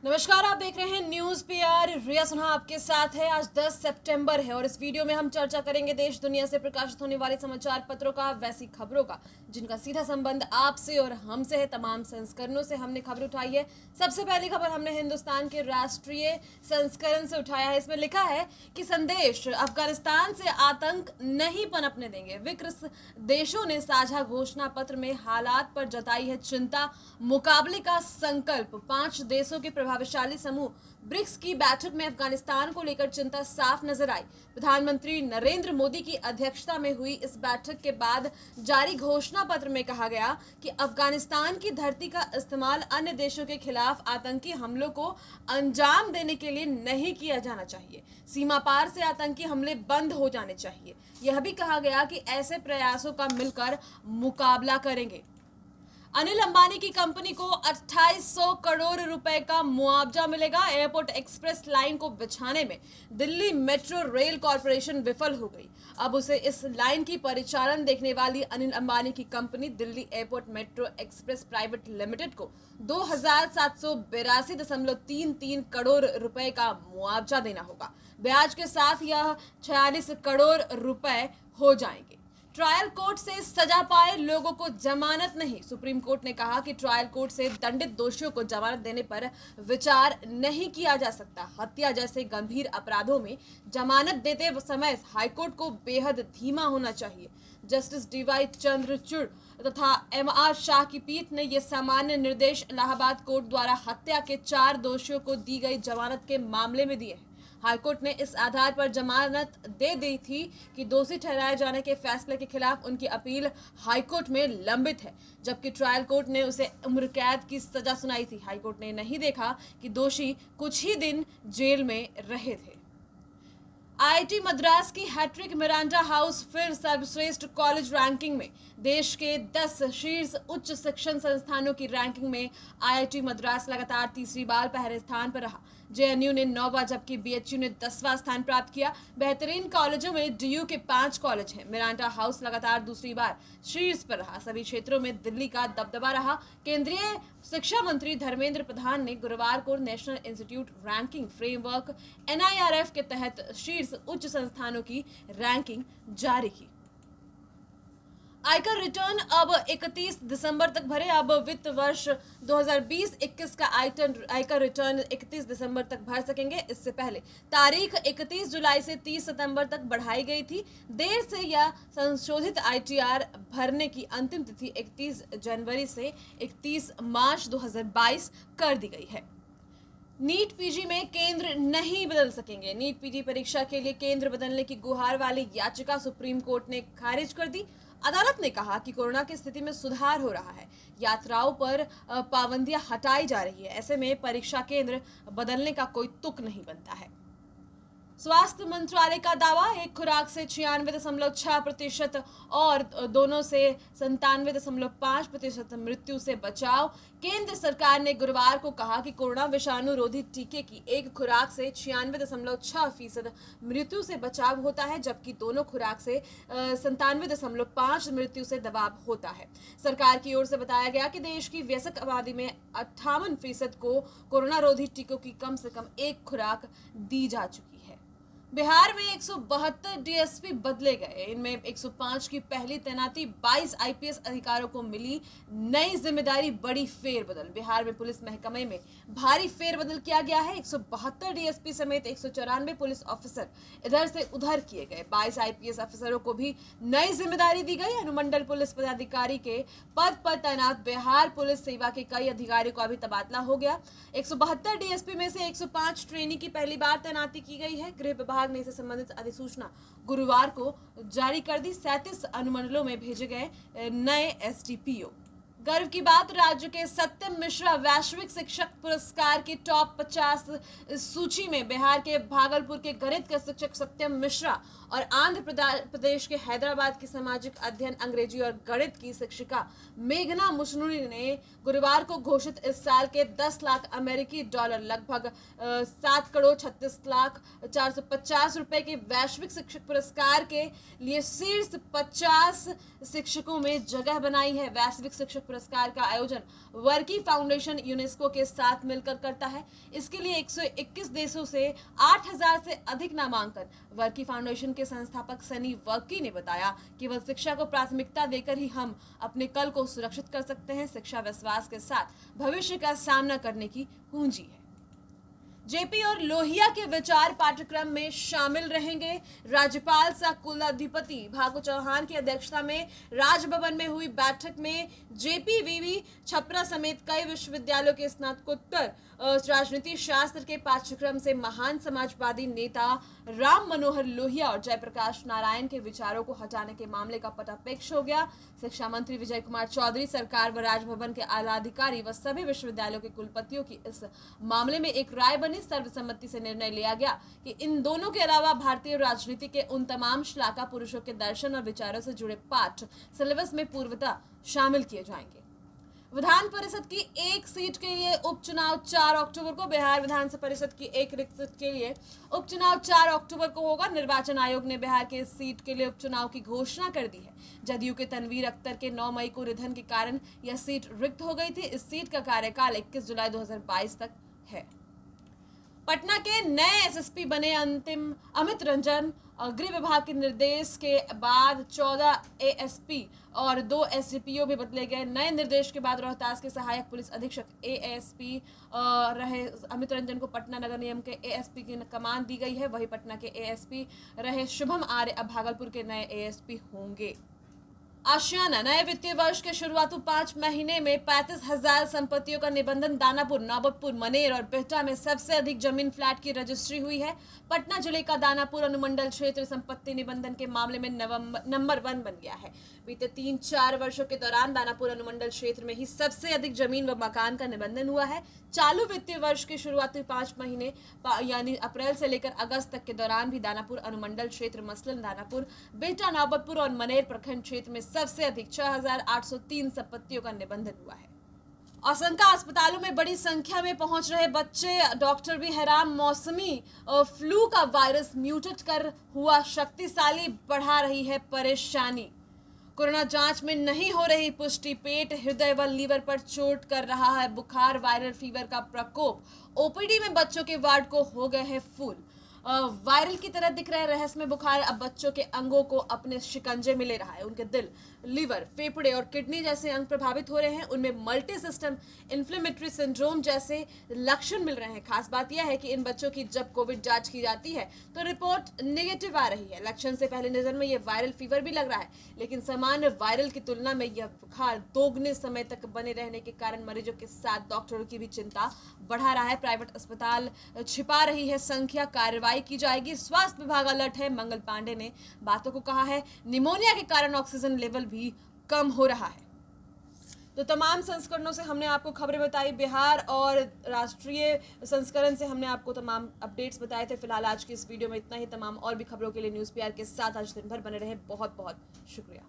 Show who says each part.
Speaker 1: नमस्कार, आप देख रहे हैं न्यूज पीआर। रिया सिन्हा आपके साथ है। आज 10 सितंबर है और इस वीडियो में हम चर्चा करेंगे देश दुनिया से प्रकाशित होने वाले समाचार पत्रों का, वैसी खबरों का जिनका सीधा संबंध आपसे और हमसे है। तमाम संस्करणों से हमने खबर उठाई है। सबसे पहली खबर हमने हिंदुस्तान के राष्ट्रीय संस्करण से उठाया है। इसमें लिखा है कि संदेश, अफगानिस्तान से आतंक नहीं पनपने देंगे। ब्रिक्स देशों ने साझा घोषणा पत्र में हालात पर जताई है चिंता, मुकाबले का संकल्प। 5 देशों के प्रभावशाली समूह ब्रिक्स की बैठक में अफगानिस्तान को लेकर चिंता साफ नजर आई। प्रधानमंत्री नरेंद्र मोदी की अध्यक्षता में हुई इस बैठक के बाद जारी घोषणा पत्र में कहा गया कि अफगानिस्तान की धरती का इस्तेमाल अन्य देशों के खिलाफ आतंकी हमलों को अंजाम देने के लिए नहीं किया जाना चाहिए। सीमा पार से आतंकी हमले बंद हो जाने चाहिए। यह भी कहा गया कि ऐसे प्रयासों का मिलकर मुकाबला करेंगे। अनिल अंबानी की कंपनी को 2800 करोड़ रुपए का मुआवजा मिलेगा। एयरपोर्ट एक्सप्रेस लाइन को बिछाने में दिल्ली मेट्रो रेल कॉरपोरेशन विफल हो गई। अब उसे इस लाइन की परिचालन देखने वाली अनिल अंबानी की company Delhi airport metro express private limited को 2782.33 करोड़ रुपए का मुआवजा देना होगा। ब्याज के साथ यह 46 करोड़ रुपए हो जाएंगे। ट्रायल कोर्ट से सजा पाए लोगों को जमानत नहीं। सुप्रीम कोर्ट ने कहा कि ट्रायल कोर्ट से दंडित दोषियों को जमानत देने पर विचार नहीं किया जा सकता। हत्या जैसे गंभीर अपराधों में जमानत देते समय हाईकोर्ट को बेहद धीमा होना चाहिए। जस्टिस डीवाई चंद्रचूड़ तथा एमआर शाह की पीठ ने यह सामान्य निर्देश इलाहाबाद कोर्ट द्वारा हत्या के 4 दोषियों को दी गई जमानत के मामले में दिए हैं। हाईकोर्ट ने इस आधार पर जमानत दे दी थी कि दोषी ठहराए जाने के फैसले के खिलाफ उनकी अपील हाईकोर्ट में लंबित है, जबकि ट्रायल कोर्ट ने उसे उम्र कैद की सजा सुनाई थी। हाईकोर्ट ने नहीं देखा कि दोषी कुछ ही दिन जेल में रहे थे। आईआईटी मद्रास की हैट्रिक, मिरांडा हाउस फिर सर्वश्रेष्ठ कॉलेज रैंकिंग में। देश के 10 शीर्ष उच्च शिक्षण संस्थानों की रैंकिंग में आईआईटी मद्रास लगातार तीसरी बार पहले स्थान पर रहा। जेएनयू ने 9वां जबकि बीएचयू ने 10वां स्थान प्राप्त किया। बेहतरीन कॉलेजों में डीयू के 5 कॉलेज हैं। मिरांडा हाउस लगातार दूसरी बार शीर्ष पर रहा। सभी क्षेत्रों में दिल्ली का दबदबा रहा। केंद्रीय शिक्षा मंत्री धर्मेंद्र प्रधान ने गुरुवार को national institute ranking framework NIRF के तहत शीर्ष उच्च संस्थानों की रैंकिंग जारी की। आयकर रिटर्न अब 31 दिसंबर तक भरे। अब वित्त वर्ष 2020-21 का आयकर रिटर्न 31 दिसंबर तक भर सकेंगे। इससे पहले तारीख 31 जुलाई से 30 सितंबर तक बढ़ाई गई थी। देर से यह संशोधित आईटीआर भरने की अंतिम तिथि 31 जनवरी से 31 मार्च 2022 कर दी गई है। नीट पीजी में केंद्र नहीं बदल सकेंगे। नीट पीजी परीक्षा के लिए केंद्र बदलने की गुहार वाली याचिका सुप्रीम कोर्ट ने खारिज कर दी। अदालत ने कहा कि कोरोना की स्थिति में सुधार हो रहा है, यात्राओं पर पाबंदियां हटाई जा रही है। ऐसे में परीक्षा केंद्र बदलने का कोई तुक नहीं बनता है। स्वास्थ्य मंत्रालय का दावा, एक खुराक से 96.6% और दोनों से 97.5% मृत्यु से बचाव। केंद्र सरकार ने गुरुवार को कहा कि कोरोना विषाणु रोधी टीके की एक खुराक से 96.6% मृत्यु से बचाव होता है, जबकि दोनों खुराक से 97.5% मृत्यु से दबाव होता है। सरकार की ओर से बताया गया कि देश की वयस्क आबादी में 58% को कोरोना रोधी टीकों की कम से कम एक खुराक दी जा चुकी है। बिहार में 172 डीएसपी बदले गए। इनमें 105 की पहली तैनाती, 22 आईपीएस अधिकारियों को मिली नई जिम्मेदारी, बड़ी फेरबदल। बिहार में पुलिस महकमे में भारी फेरबदल किया गया है। 172 डीएसपी समेत 194 पुलिस ऑफिसर इधर से उधर किए गए। 22 आईपीएस अफसरों को भी नई जिम्मेदारी दी गई। अनुमंडल पुलिस पदाधिकारी के पद पर तैनात बिहार पुलिस सेवा के कई अधिकारियों का भी तबादला हो गया। 172 डीएसपी में से 105 ट्रेनी की पहली बार तैनाती की गई है। गृह विभाग ने इससे संबंधित अधिसूचना गुरुवार को जारी कर दी। 37 अनुमंडलों में भेजे गए नए एसडीपीओ। गर्व की बात, राज्य के सत्यम मिश्रा वैश्विक शिक्षक पुरस्कार की टॉप 50 सूची में बिहार के भागलपुर के गणित के शिक्षक सत्यम मिश्रा और आंध्र प्रदेश के हैदराबाद की सामाजिक अध्ययन, अंग्रेजी और गणित की शिक्षिका मेघना मुशनुरी ने गुरुवार को घोषित इस साल के 10 लाख अमेरिकी डॉलर लगभग 7 करोड़ 36 लाख 450 रुपए के वैश्विक शिक्षक पुरस्कार के लिए शीर्ष 50 शिक्षकों में जगह बनाई है। वैश्विक शिक्षक पुरस्कार का आयोजन वर्की फाउंडेशन यूनेस्को के साथ मिलकर करता है। इसके लिए 121 देशों से 8000 से अधिक नामांकन। वर्की फाउंडेशन के संस्थापक सनी वर्की ने बताया कि वह शिक्षा को प्राथमिकता देकर ही हम अपने कल को सुरक्षित कर सकते हैं। शिक्षा विश्वास के साथ भविष्य का सामना करने की कुंजी है। जेपी और लोहिया के विचार पाठ्यक्रम में शामिल रहेंगे। राज्यपाल सह कुलाधिपति फागू चौहान की अध्यक्षता में राजभवन में हुई बैठक में जेपीवीवी छपरा समेत कई विश्वविद्यालयों के स्नातकोत्तर राजनीति शास्त्र के पाठ्यक्रम से महान समाजवादी नेता राम मनोहर लोहिया और जयप्रकाश नारायण के विचारों को हटाने के मामले का पटापेक्ष हो गया। शिक्षा मंत्री विजय कुमार चौधरी, सरकार व राजभवन के आला अधिकारी व सभी विश्वविद्यालयों के कुलपतियों की इस मामले में एक राय बनी। सर्वसम्मति से निर्णय लिया गया कि इन दोनों के अलावा भारतीय राजनीति के उन तमाम श्लाघा पुरुषों के दर्शन और विचारों से जुड़े पाठ सिलेबस में पूर्वतः शामिल किए जाएंगे। विधान परिषद की एक सीट के लिए उपचुनाव 4 अक्टूबर को। बिहार विधान परिषद की एक रिक्त सीट के लिए उपचुनाव 4 अक्टूबर को होगा। निर्वाचन आयोग ने बिहार के इस सीट के लिए उपचुनाव की घोषणा कर दी है। जदयू के तनवीर अख्तर के 9 मई को निधन के कारण यह सीट रिक्त हो गई थी। इस सीट का कार्यकाल 21 जुलाई 2022 तक है। पटना के नए एसएसपी बने अमित रंजन। गृह विभाग के निर्देश के बाद 14 एएसपी और 2 एसडीपीओ भी बदले गए। नए निर्देश के बाद रोहतास के सहायक पुलिस अधीक्षक एएसपी रहे अमित रंजन को पटना नगर निगम के एएसपी की कमान दी गई है। वहीं पटना के एएसपी रहे शुभम आर्य अब भागलपुर के नए एएसपी होंगे। आशियाना नए वित्तीय वर्ष के शुरुआती 5 महीने में 35,000 संपत्तियों का निबंधन। दानापुर, नौबतपुर, मनेर और बिहटा में सबसे अधिक जमीन फ्लैट की रजिस्ट्री हुई है। पटना जिले का दानापुर अनुमंडल क्षेत्र संपत्ति निबंधन के मामले में नंबर 1 बन गया है। बीते 3-4 वर्षों के दौरान दानापुर अनुमंडल क्षेत्र में ही सबसे अधिक जमीन व मकान का निबंधन हुआ है। चालू वित्तीय वर्ष के शुरुआती 5 महीने यानी अप्रैल से लेकर अगस्त तक के दौरान भी दानापुर अनुमंडल क्षेत्र मसलन दानापुर, बिहटा, नौबतपुर और मनेर प्रखंड क्षेत्र में सबसे अधिक 6,803 संपत्तियों का निबंधन हुआ है। आशंका अस्पतालों में बड़ी संख्या में पहुंच रहे बच्चे, डॉक्टर भी हैरान। मौसमी फ्लू का वायरस म्यूटेट कर हुआ शक्तिशाली, बढ़ा रही है परेशानी। कोरोना जांच में नहीं हो रही पुष्टि। पेट, हृदय व लीवर पर चोट कर रहा है बुखार, वायरल फीवर का प्रकोप। ओपीडी में बच्चों के वार्ड को हो गए हैं फुल। वायरल की तरह दिख रहा है रहस्यमय बुखार अब बच्चों के अंगों को अपने शिकंजे में ले रहा है। उनके दिल, लीवर, फेफड़े और किडनी जैसे अंग प्रभावित हो रहे हैं। उनमें मल्टी सिस्टम इन्फ्लेमेटरी सिंड्रोम जैसे लक्षण मिल रहे हैं। खास बात यह है कि इन बच्चों की जब कोविड जांच की जाती है तो रिपोर्ट नेगेटिव आ रही है। लक्षण से पहले नजर में यह वायरल फीवर भी लग रहा है, लेकिन सामान्य वायरल की तुलना में यह बुखार दोगुने समय तक बने रहने के कारण मरीजों के साथ डॉक्टरों की भी चिंता बढ़ा रहा है। प्राइवेट अस्पताल छिपा रही है संख्या, कार्रवाई की जाएगी। स्वास्थ्य विभाग अलर्ट है। मंगल पांडे ने बातों को कहा है निमोनिया के कारण ऑक्सीजन लेवल भी कम हो रहा है। तो तमाम संस्करणों से हमने आपको खबरें बताई। बिहार और राष्ट्रीय संस्करण से हमने आपको तमाम अपडेट्स बताए थे। फिलहाल आज की इस वीडियो में इतना ही। तमाम और भी खबरों के लिए न्यूज़ पीआर के साथ आज दिन भर बने रहे। बहुत बहुत शुक्रिया।